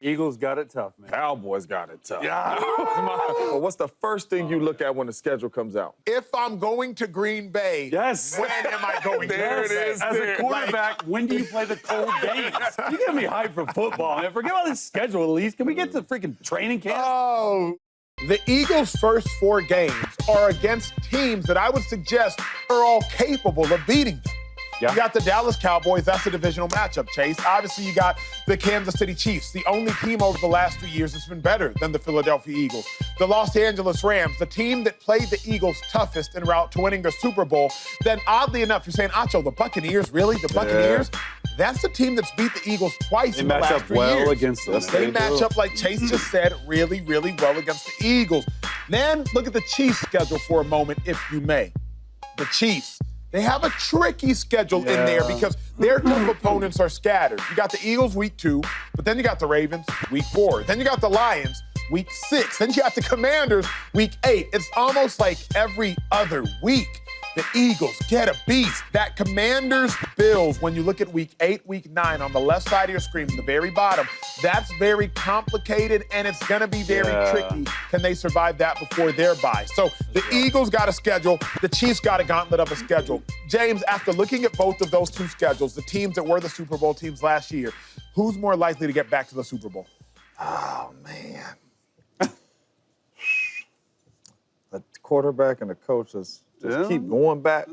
Eagles got it tough, man. Cowboys got it tough. Yeah. Well, what's the first thing you look at when the schedule comes out? If I'm going to Green Bay, Yes. when am I going to There Green it Bay? is. As a quarterback, when do you play the cold games? You get me hyped for football, man. Forget about this schedule, at least. Can we get to freaking training camp? Oh, the Eagles' first 4 games are against teams that I would suggest are all capable of beating them. Yeah. You got the Dallas Cowboys. That's a divisional matchup, Chase. Obviously, you got the Kansas City Chiefs, the only team over the last 3 years that's been better than the Philadelphia Eagles. The Los Angeles Rams, the team that played the Eagles toughest en route to winning the Super Bowl. Then, oddly enough, you're saying, Acho, the Buccaneers, really? The Buccaneers? That's the team that's beat the Eagles twice They in the match last up 3 well years. against them. They match up, like Chase just said, really, really well against the Eagles. Then, look at the Chiefs' schedule for a moment, if you may. The Chiefs. They have a tricky schedule in there because their tough opponents are scattered. You got the Eagles week 2, but then you got the Ravens week 4. Then you got the Lions week 6. Then you got the Commanders week 8. It's almost like every other week. The Eagles get a beast. That Commanders-Bills, when you look at week 8, week 9, on the left side of your screen, the very bottom, that's very complicated, and it's going to be very tricky. Can they survive that before their bye? So the Eagles got a schedule. The Chiefs got a gauntlet of a schedule. James, after looking at both of those two schedules, the teams that were the Super Bowl teams last year, who's more likely to get back to the Super Bowl? Oh, man. A quarterback and a coach just keep going back.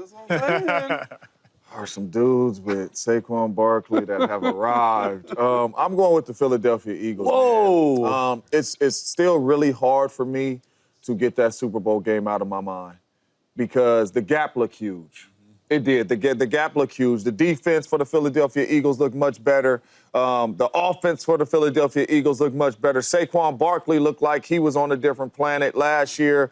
Are some dudes with Saquon Barkley that have arrived. I'm going with the Philadelphia Eagles. Whoa. Man. It's still really hard for me to get that Super Bowl game out of my mind because the gap looked huge. It did. The gap looked huge. The defense for the Philadelphia Eagles looked much better. The offense for the Philadelphia Eagles looked much better. Saquon Barkley looked like he was on a different planet last year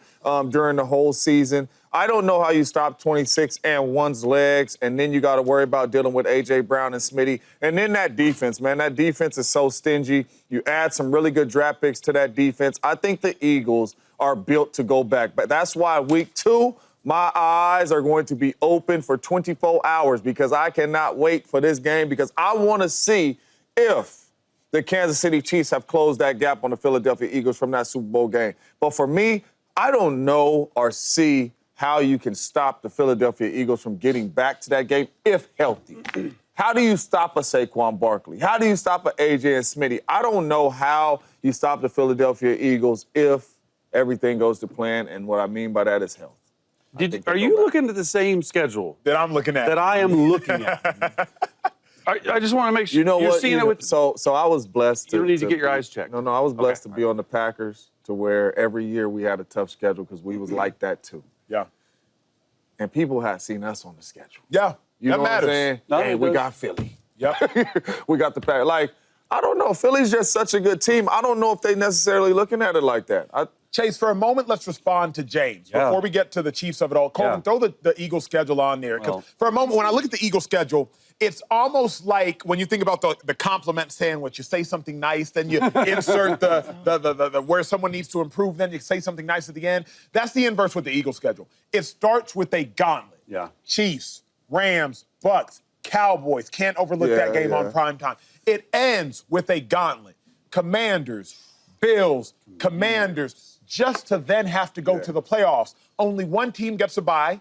during the whole season. I don't know how you stop 26-and-1's legs, and then you got to worry about dealing with A.J. Brown and Smitty. And then that defense, man, that defense is so stingy. You add some really good draft picks to that defense. I think the Eagles are built to go back. But that's why week 2, my eyes are going to be open for 24 hours because I cannot wait for this game because I want to see if the Kansas City Chiefs have closed that gap on the Philadelphia Eagles from that Super Bowl game. But for me, I don't know or see how you can stop the Philadelphia Eagles from getting back to that game if healthy. How do you stop a Saquon Barkley? How do you stop a A.J. and Smitty? I don't know how you stop the Philadelphia Eagles if everything goes to plan, and what I mean by that is health. Are you looking at the same schedule That I'm looking at. that I am looking at? I just want to make sure you're seeing it with. So I was blessed. You don't need to get your eyes checked. No, I was blessed to be on the Packers to where every year we had a tough schedule because we was like that too. Yeah. And people had seen us on the schedule. Yeah. You know matters. what I'm saying? No, hey, we got Philly. Yep. We got the Packers. Like, I don't know. Philly's just such a good team. I don't know if they necessarily looking at it like that. Chase, for a moment, let's respond to James before we get to the Chiefs of it all. Colton, throw the Eagles schedule on there. Because for a moment, when I look at the Eagles schedule, it's almost like when you think about the compliment sandwich. You say something nice, then you insert the where someone needs to improve, then you say something nice at the end. That's the inverse with the Eagles schedule. It starts with a gauntlet. Yeah. Chiefs, Rams, Bucks, Cowboys. Can't overlook that game on primetime. It ends with a gauntlet. Commanders, Bills, Commanders, just to then have to go to the playoffs. Only one team gets a bye.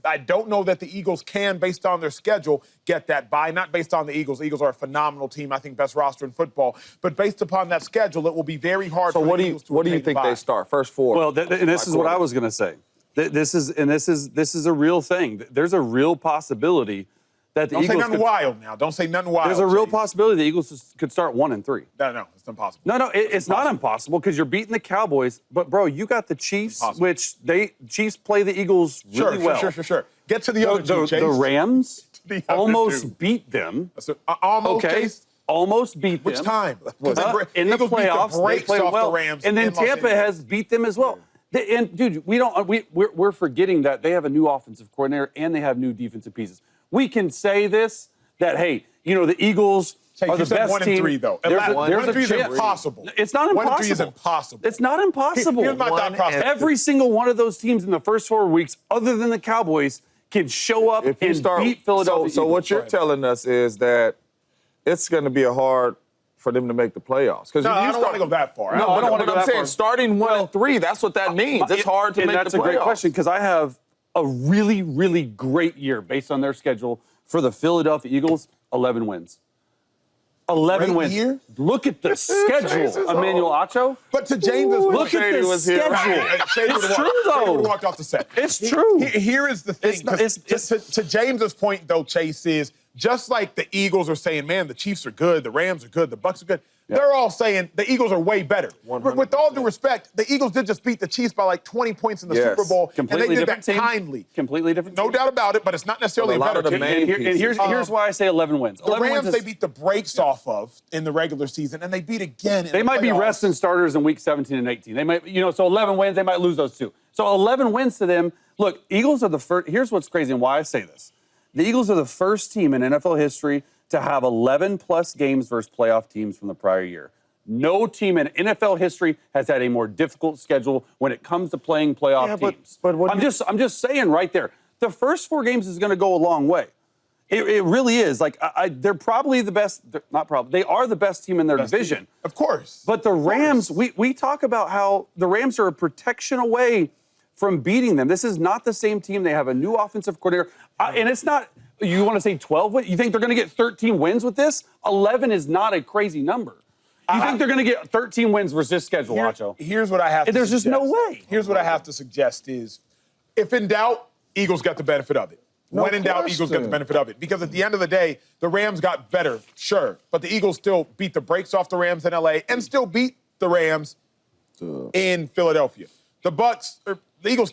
I don't know that the Eagles can, based on their schedule, get that bye. Not based on the Eagles. The Eagles are a phenomenal team, I think best roster in football. But based upon that schedule, it will be very hard for the Eagles to what do you think they start? First 4? Well, and this is what I was going to say. This is a real thing. There's a real possibility that the Eagles. Don't say nothing wild now. Don't say nothing wild. There's a real possibility the Eagles could start 1-3. No, it's impossible. No, it's not impossible because you're beating the Cowboys. But bro, you got the Chiefs, which Chiefs play the Eagles really well. Sure. Get to the other two, Chase. The Rams The other almost two. beat them. Almost, Okay. Chase? Almost beat them. Which time? In the Eagles beat playoffs, they brakes played off well. the Rams And then in Los Tampa Angeles. has beat them as well. And dude, we're forgetting that they have a new offensive coordinator and they have new defensive pieces. We can say this that hey, the Eagles are the best 1-3 though. There's a 1-3 is chance. impossible. It's not impossible. 1-3 is impossible. It's not impossible. Here's my thought process. Every single one of those teams in the first 4 weeks, other than the Cowboys, can show up and beat Philadelphia. So what you're telling us is that it's going to be a hard for them to make the playoffs. No, I don't want to go that far. No, I don't want to go I'm that saying far. starting 1-3, that's what that means. It's hard to and make the playoffs. that's a great question because I have a really, really great year based on their schedule for the Philadelphia Eagles, 11 wins. 11 Great wins. year? Look at the schedule, Emmanuel Acho. But to James's point, Look at the schedule. It's true, though. Walked off the set. It's true. Here is the thing. To James's point, though, Chase, is just like the Eagles are saying, man, the Chiefs are good, the Rams are good, the Bucs are good. Yeah. They're all saying the Eagles are way better. 100%. With all due respect, the Eagles did just beat the Chiefs by like 20 points in the Super Bowl, Completely and they did different that team. kindly. Completely different No team. doubt about it, but it's not necessarily Well, a a lot better of the team. main And here's why I say 11 wins. The 11 Rams, wins they beat the brakes off of in the regular season, and they beat again in They the might be playoffs. resting starters in week 17 and 18. They might, so 11 wins, they might lose those two. So 11 wins to them. Look, Eagles are the first. Here's what's crazy and why I say this. The Eagles are the first team in NFL history to have 11-plus games versus playoff teams from the prior year. No team in NFL history has had a more difficult schedule when it comes to playing playoff teams. But what I'm just saying right there. The first 4 games is going to go a long way. It really is. Like they're probably the best. Not probably. They are the best team in their division. Of course. But the Rams, we talk about how the Rams are a protection away from beating them. This is not the same team. They have a new offensive coordinator. And it's not, you want to say 12 wins? You think they're going to get 13 wins with this? 11 is not a crazy number. You think they're going to get 13 wins versus this schedule, Acho? Here's what I have to There's suggest. just no way. Here's what I have to suggest is, if in doubt, Eagles got the benefit of it. When in doubt, Eagles get the benefit of it. Because at the end of the day, the Rams got better, sure. But the Eagles still beat the brakes off the Rams in L.A. and still beat the Rams in Philadelphia. The Eagles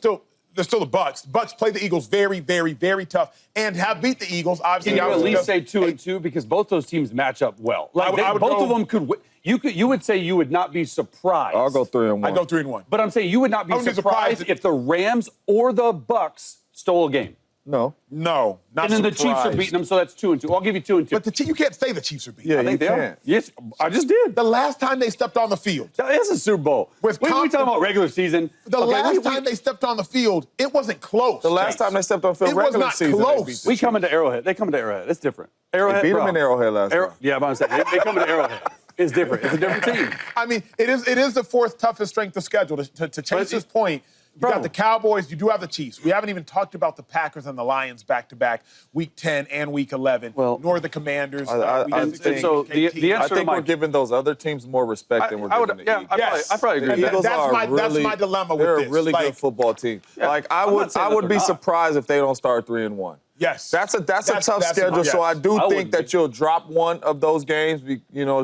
they're still the Bucs. Bucs play the Eagles very, very, very tough and have beat the Eagles. Obviously, Can you at least say 2-2 because both those teams match up well? Like I would both go, of them could win. You would say you would not be surprised. I'll go 3-1. I go 3-1. But I'm saying you would not be surprised if the Rams or the Bucs stole a game. No. No, not And then the surprised. Chiefs are beating them, so that's 2-2. I'll give you 2-2. But you can't say the Chiefs are beating. Yeah, I think you they are. can't. Yes, I just did. The last time they stepped on the field, It's a Super Bowl. With we talking confidence- about regular season. the last time they stepped on the field, it wasn't close. The last time they stepped on field It was regular not season, close. they beat the We Chiefs. come into Arrowhead. They come into Arrowhead. It's different. Arrowhead. They beat bro. them in Arrowhead last time. Yeah, but I'm saying they come into Arrowhead. It's different. It's a different team. I mean, it is the fourth toughest strength of schedule. To Chase's point, you got the Cowboys, you do have the Chiefs. We haven't even talked about the Packers and the Lions back-to-back, Week 10 and Week 11, nor the Commanders. I think, so the I answer to think my we're giving those other teams more respect than we're giving the Eagles. I probably agree with The that. Eagles That's my dilemma with they're this. a really Like, good football team. Like I I'm would not saying I that would they're be not. surprised if they don't start 3-1. Yes. That's a tough schedule. yes. So I do I think wouldn't that be. you'll drop one of those games,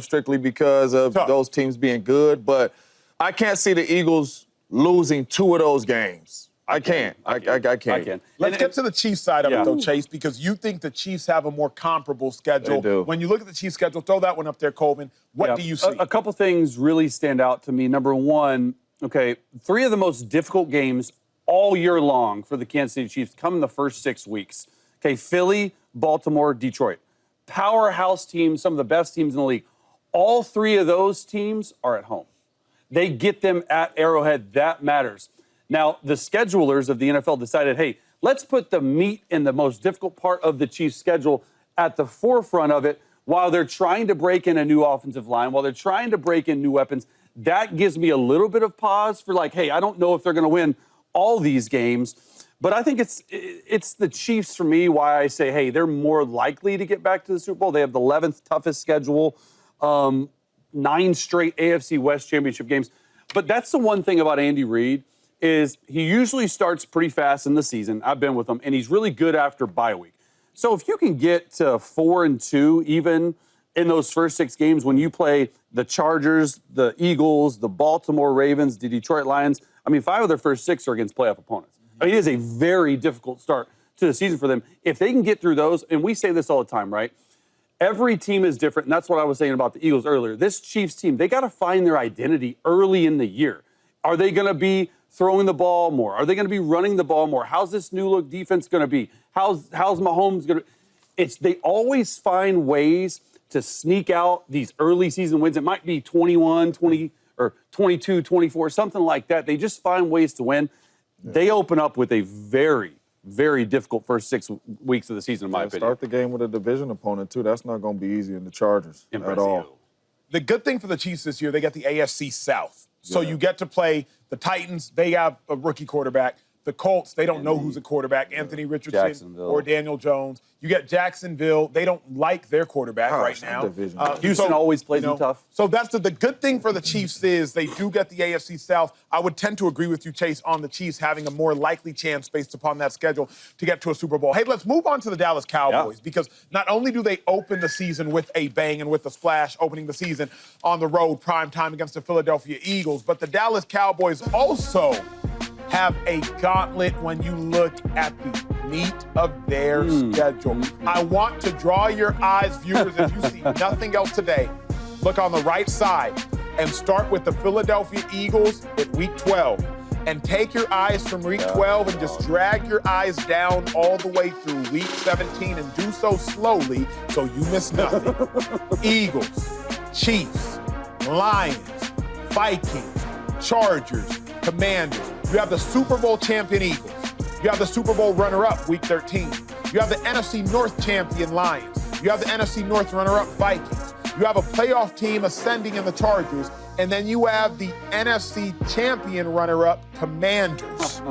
strictly because of Tough. those teams being good. But I can't see the Eagles losing 2 of those games. I can't. I can't. Let's get to the Chiefs side of Yeah. it, though, Chase, because you think the Chiefs have a more comparable schedule. They do. When you look at the Chiefs schedule, throw that one up there, Colvin. What do you see? A couple things really stand out to me. Number one, 3 of the most difficult games all year long for the Kansas City Chiefs come in the first 6 weeks. Philly, Baltimore, Detroit. Powerhouse teams, some of the best teams in the league. All 3 of those teams are at home. They get them at Arrowhead. That matters. Now, the schedulers of the NFL decided, hey, let's put the meat and the most difficult part of the Chiefs' schedule at the forefront of it while they're trying to break in a new offensive line, while they're trying to break in new weapons. That gives me a little bit of pause for hey, I don't know if they're going to win all these games. But I think it's the Chiefs for me why I say, hey, they're more likely to get back to the Super Bowl. They have the 11th toughest schedule, 9 straight AFC West championship games. But that's the one thing about Andy Reid is he usually starts pretty fast in the season. I've been with him, and he's really good after bye week. So if you can get to 4-2 even in those first 6 games when you play the Chargers, the Eagles, the Baltimore Ravens, the Detroit Lions, 5 of their first 6 are against playoff opponents. It is a very difficult start to the season for them. If they can get through those, and we say this all the time, right? Every team is different, and that's what I was saying about the Eagles earlier. This Chiefs team, they got to find their identity early in the year. Are they going to be throwing the ball more? Are they going to be running the ball more? How's this new look defense going to be? How's Mahomes going to? They always find ways to sneak out these early season wins. It might be 21, 20, or 22, 24, something like that. They just find ways to win. Yeah. They open up with a very, very difficult first 6 weeks of the season, in my opinion. Start the game with a division opponent, too. That's not going to be easy in the Chargers at all. the good thing for the Chiefs this year, they get the AFC South. So you get to play the Titans. They have a rookie quarterback. The Colts, they don't know who's a quarterback, Anthony Richardson or Daniel Jones. You get Jacksonville. They don't like their quarterback right now. Houston always plays them tough. So that's the good thing for the Chiefs is they do get the AFC South. I would tend to agree with you, Chase, on the Chiefs having a more likely chance based upon that schedule to get to a Super Bowl. Hey, let's move on to the Dallas Cowboys because not only do they open the season with a bang and with a splash, opening the season on the road, prime time against the Philadelphia Eagles, but the Dallas Cowboys also have a gauntlet when you look at the meat of their schedule. I want to draw your eyes, viewers, if you see nothing else today, look on the right side and start with the Philadelphia Eagles at week 12. And take your eyes from week 12 and just drag your eyes down all the way through week 17 and do so slowly so you miss nothing. Eagles, Chiefs, Lions, Vikings, Chargers, Commanders. You have the Super Bowl champion Eagles. You have the Super Bowl runner-up week 13. You have the NFC North champion Lions. You have the NFC North runner-up Vikings. You have a playoff team ascending in the Chargers. And then you have the NFC champion runner-up Commanders.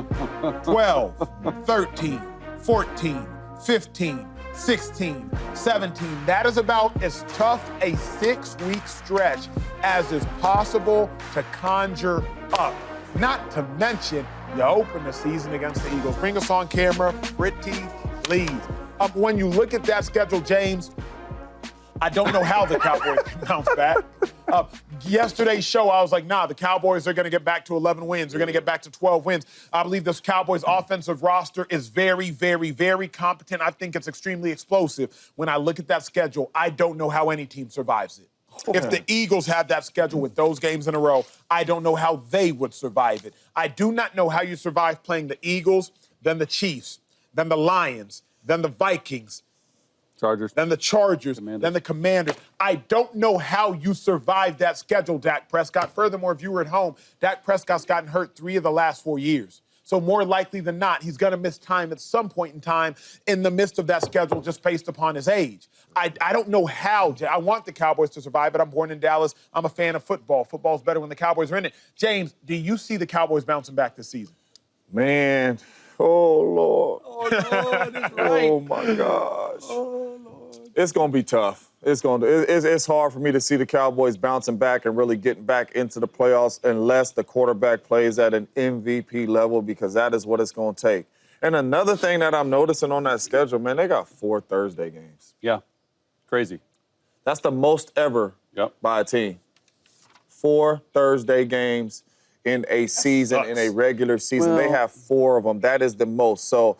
12, 13, 14, 15, 16, 17. That is about as tough a 6-week stretch as is possible to conjure up. Not to mention, you open the season against the Eagles. Bring us on camera, pretty please. When you look at that schedule, James, I don't know how the Cowboys can bounce back. Yesterday's show, I was like, nah, the Cowboys are going to get back to 11 wins. They're going to get back to 12 wins. I believe this Cowboys offensive roster is very, very, very competent. I think it's extremely explosive. When I look at that schedule, I don't know how any team survives it. If the Eagles had that schedule with those games in a row, I don't know how they would survive it. I do not know how you survive playing the Eagles, then the Chiefs, then the Lions, then the Vikings, Chargers. Then the Chargers, then the Commanders. I don't know how you survived that schedule, Dak Prescott. Furthermore, if you were at home, Dak Prescott's gotten hurt 3 of the last 4 years. So more likely than not, he's going to miss time at some point in time in the midst of that schedule just based upon his age. I don't know how. I want the Cowboys to survive, but I'm born in Dallas. I'm a fan of football. Football's better when the Cowboys are in it. James, do you see the Cowboys bouncing back this season? Man, oh, Lord. Oh, Lord, that's right. Oh, my gosh. Oh, Lord. It's going to be tough. It's hard for me to see the Cowboys bouncing back and really getting back into the playoffs unless the quarterback plays at an MVP level, because that is what it's going to take. And another thing that I'm noticing on that schedule, man, they got 4 Thursday games. Yeah, crazy. That's the most ever by a team. 4 Thursday games in a season, in a regular season. Well, they have 4 of them. That is the most. So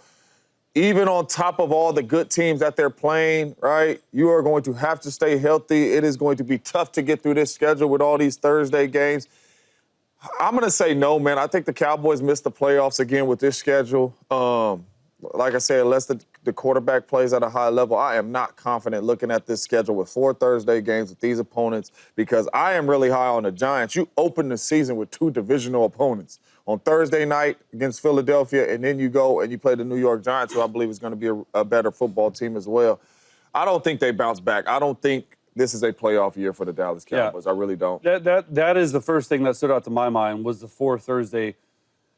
even on top of all the good teams that they're playing, right, you are going to have to stay healthy. It is going to be tough to get through this schedule with all these Thursday games. I'm going to say no, man. I think the Cowboys missed the playoffs again with this schedule. Like I said, unless the quarterback plays at a high level, I am not confident looking at this schedule with 4 Thursday games with these opponents, because I am really high on the Giants. You open the season with 2 divisional opponents. On Thursday night against Philadelphia, and then you go and you play the New York Giants, who I believe is going to be a better football team as well. I don't think they bounce back. I don't think this is a playoff year for the Dallas Cowboys. I really don't. That is the first thing that stood out to my mind was the 4 Thursday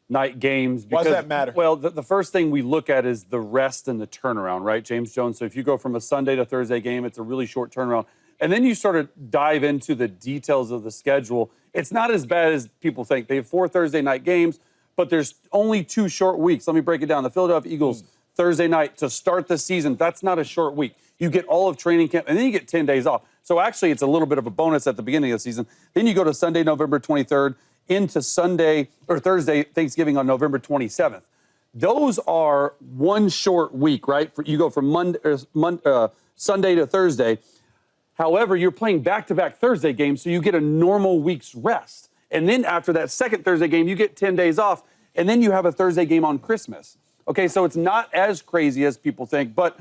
night games. Why does that matter? Well, the first thing we look at is the rest and the turnaround, right, James Jones? So if you go from a Sunday to Thursday game, it's a really short turnaround. And then you sort of dive into the details of the schedule. It's not as bad as people think. They have 4 Thursday night games, but there's only 2 short weeks. Let me break it down. The Philadelphia Eagles, Thursday night to start the season, that's not a short week. You get all of training camp, and then you get 10 days off. So actually, it's a little bit of a bonus at the beginning of the season. Then you go to Sunday, November 23rd, into Sunday or Thursday, Thanksgiving on November 27th. Those are 1 short week, right? You go from Sunday to Thursday. However, you're playing back-to-back Thursday games, so you get a normal week's rest. And then after that second Thursday game, you get 10 days off, and then you have a Thursday game on Christmas. Okay, so it's not as crazy as people think, but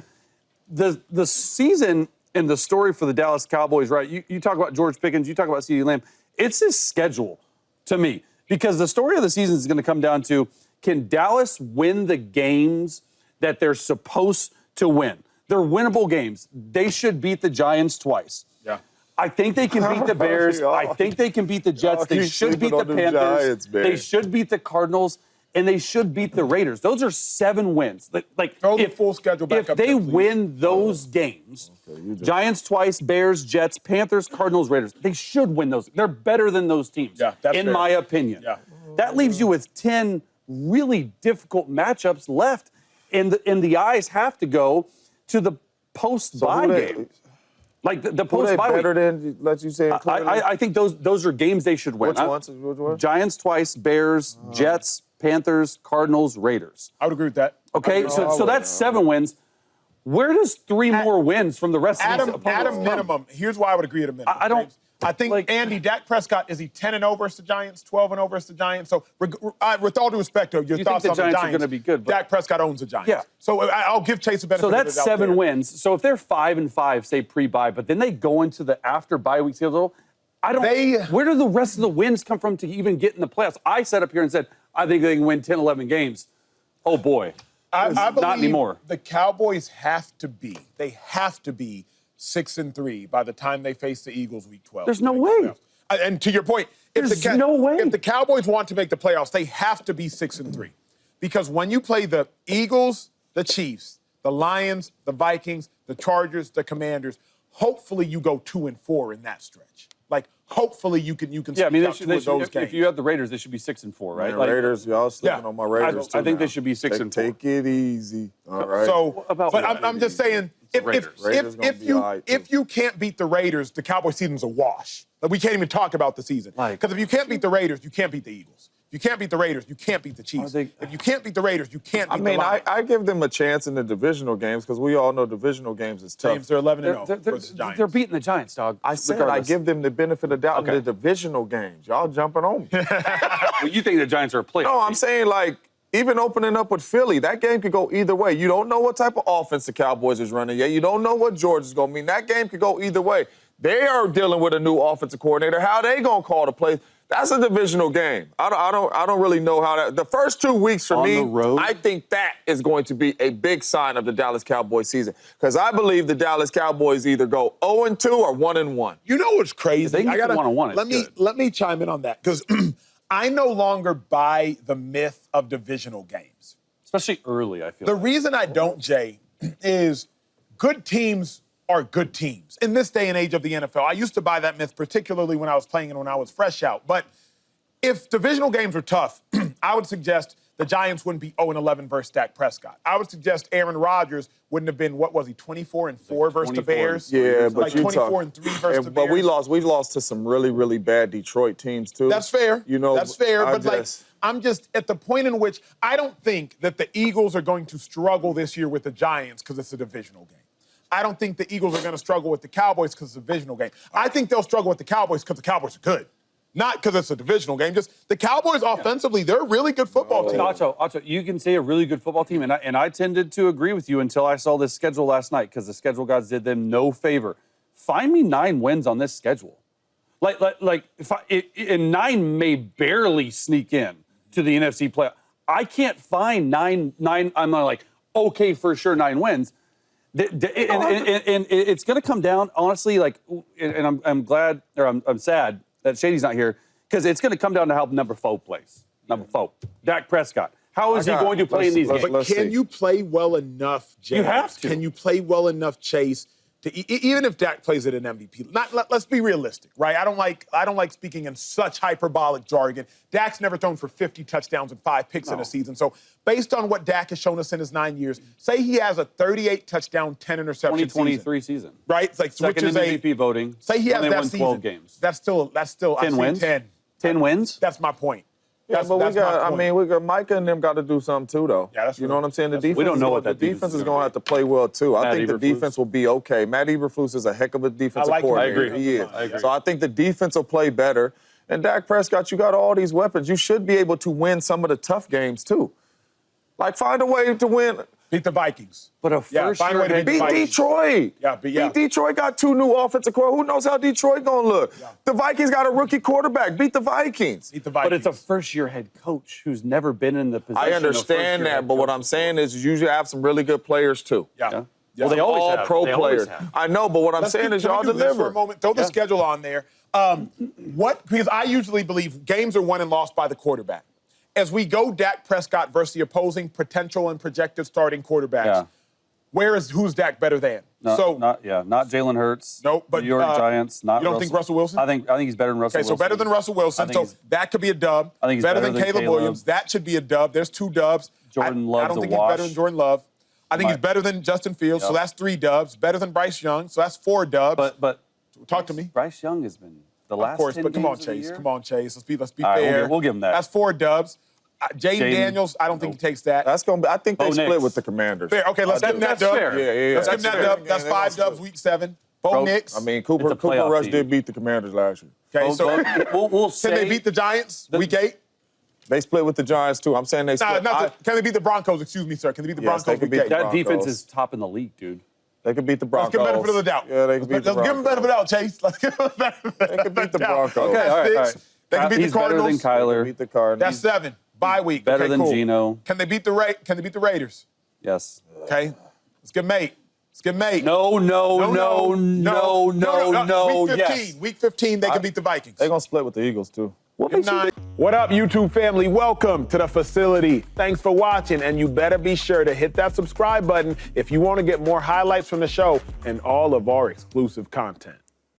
the season and the story for the Dallas Cowboys, right? You talk about George Pickens, you talk about CeeDee Lamb. It's his schedule to me, because the story of the season is going to come down to, can Dallas win the games that they're supposed to win? They're winnable games. They should beat the Giants twice. Yeah. I think they can beat the Bears. I think they can beat the Jets. They should beat the Panthers. They should beat the Cardinals. And they should beat the Raiders. Those are 7 wins. Throw the full schedule back if up they there, please. win those games, Giants twice, Bears, Jets, Panthers, Cardinals, Raiders, they should win those. They're better than those teams, in my opinion. Yeah. That leaves you with 10 really difficult matchups left, and the eyes have to go to the post-bye game. Like the post-bye better week. than, let you say, I think those are games they should win. Which ones? Giants twice, Bears, Jets, Panthers, Cardinals, Raiders. I would agree with that. Okay, so that's 7 wins. Where does 3 more wins from the rest of these opponents At a minimum, here's why I would agree at a minimum. I don't. I think, Andy, Dak Prescott, is he 10-0 versus the Giants, 12-0 versus the Giants? So, with all due respect, your thoughts on the Giants are going to be good. Dak Prescott owns the Giants. Yeah. So, I'll give Chase a benefit of the doubt. So that's 7 wins. So if they're 5-5, say pre-bye, but then they go into the after-bye week schedule, where do the rest of the wins come from to even get in the playoffs? I sat up here and said, I think they can win 10, 11 games. Oh, boy. I believe not anymore. The Cowboys have to be 6-3 by the time they face the Eagles week 12. There's no way. And to your point, there's no way. If the Cowboys want to make the playoffs, they have to be 6-3. Because when you play the Eagles, the Chiefs, the Lions, the Vikings, the Chargers, the Commanders, hopefully you go 2-4 in that stretch. Like, hopefully you can yeah, I mean, those games. If you have the Raiders, they should be 6-4, right? Man, Raiders, y'all sleeping on my Raiders too. I think they should be 6-4. Take it easy. All right. So, I'm just saying, if you can't beat the Raiders, the Cowboy season's a wash. Like, we can't even talk about the season. Because if you can't beat the Raiders, you can't beat the Eagles. If you can't beat the Raiders, you can't beat the Chiefs. If you can't beat the Raiders, you can't beat the Lions. I give them a chance in the divisional games because we all know divisional games is tough. James, they're 11-0 versus the Giants. They're beating the Giants, dog. I said I give them the benefit of doubt in the divisional games. Y'all jumping on me. Well, you think the Giants are a playoff No, I'm team. saying, like, even opening up with Philly, that game could go either way. You don't know what type of offense the Cowboys is running yet. You don't know what Georgia's going to mean. That game could go either way. They are dealing with a new offensive coordinator. How they going to call the plays? That's a divisional game. I don't really know how that. The first 2 weeks for me, I think that is going to be a big sign of the Dallas Cowboys season because I believe the Dallas Cowboys either go 0-2 or 1-1. You know what's crazy? They can get 1-1. Let me chime in on that because I no longer buy the myth of divisional games, especially early. I feel the reason I don't, Jay, is good teams are good teams. In this day and age of the NFL, I used to buy that myth, particularly when I was playing and when I was fresh out. But if divisional games are tough, I would suggest the Giants wouldn't be 0-11 versus Dak Prescott. I would suggest Aaron Rodgers wouldn't have been, 24-4 versus the Bears? Yeah, but like 24-3 versus the Bears. But we lost to some really, really bad Detroit teams, too. That's fair. That's fair. I'm just at the point in which I don't think that the Eagles are going to struggle this year with the Giants because it's a divisional game. I don't think the Eagles are going to struggle with the Cowboys because it's a divisional game. I think they'll struggle with the Cowboys because the Cowboys are good. Not because it's a divisional game. Just the Cowboys offensively, they're a really good football team. Acho, you can say a really good football team, and I tended to agree with you until I saw this schedule last night because the schedule gods did them no favor. Find me 9 wins on this schedule. And 9 may barely sneak in to the NFC playoff. I can't find 9. I'm not like, okay, for sure, 9 wins. And it's going to come down, honestly, and I'm glad, or I'm sad that Shady's not here, because it's going to come down to how number 4 plays. Number 4, Dak Prescott. How is he going to play in these games? But can you play well enough, James? You have to. Can you play well enough, Chase, to even if Dak plays at an MVP? Let's be realistic, right? I don't like speaking in such hyperbolic jargon. Dak's never thrown for 50 touchdowns and 5 picks in a season. So based on what Dak has shown us in his 9 years, say he has a 38 touchdown, 10 interception 2023 season. Right? It's like second in MVP voting. Say he has that season. 12 games. That's still 10 wins. 10 wins. That's my point. Yeah, but we got Micah and them got to do something too, though. Yeah, that's you know what I'm saying? The defense, we don't know what that the defense is going to have to play well too. I think the defense will be okay. Matt Eberflus is a heck of a defensive coordinator. I agree. He is. So I think the defense will play better. And Dak Prescott, you got all these weapons. You should be able to win some of the tough games too. Like find a way to win. Beat the Vikings. But a first year beat Detroit. Beat Detroit got 2 new offensive coordinators. Who knows how Detroit gonna look? Yeah. The Vikings got a rookie quarterback. Beat the Vikings. But it's a first-year head coach who's never been in the position. I understand that, but what I'm saying is you usually have some really good players too. Yeah. Well, they always all have. pro They always players. have. I know, but what I'm saying is Can we y'all do this for a deliver. moment? Throw the schedule on there. Because I usually believe games are won and lost by the quarterback. As we go Dak Prescott versus the opposing potential and projected starting quarterbacks, who's Dak better than? Not Jalen Hurts. Nope, but New York Giants. Not you don't think Russell Wilson? I think he's better than Russell Okay, Wilson. so better than Russell Wilson. So that could be a dub. I think he's better than Caleb Williams. That should be a dub. There's 2 dubs. Jordan I Love's don't think a he's wash. better than Jordan Love. I think he's better than Justin Fields. So that's 3 dubs. Better than Bryce Young. So that's 4 dubs. But talk to me. Bryce Young has been the last. Of course, 10 but come on, games of the Chase. year? Come on, Chase. Let's be All right, fair. we'll give him that. That's 4 dubs. Jaden Daniels, I don't think he takes that. That's gonna be. I think they Bo split Nix. with the Commanders. Fair. Okay, let's give him that That's dub. fair. Yeah. Let's give him that dub. That's 5 dubs, week 7. Bo Nix. I mean, It's Cooper a playoff Rush team. did beat the Commanders last year. Okay, so we'll say can they beat the Giants week 8? They split with the Giants too. I'm saying they split. Can they beat the Broncos? Excuse me, sir. Can they beat the Yes, Broncos they could week beat 8? the that defense Broncos. is top in the league, dude. They could beat the Let's Broncos. give him benefit of the doubt. Yeah, they could beat the Let's give him benefit of the doubt, Chase. Let's give him benefit of the doubt. They could beat the Broncos. Okay, That's all right. 6. They can beat He's the Cardinals. better than Kyler. Beat the Cardinals. That's 7. Bye week. Better Okay, than cool. Geno. Can they beat the Raiders? Yes. Okay. Let's give him 8. Let's give him 8. No. Week 15. Yes. Week 15, they can beat the Vikings. They're gonna split with the Eagles too. What up, YouTube family? Welcome to the facility. Thanks for watching, and you better be sure to hit that subscribe button if you want to get more highlights from the show and all of our exclusive content.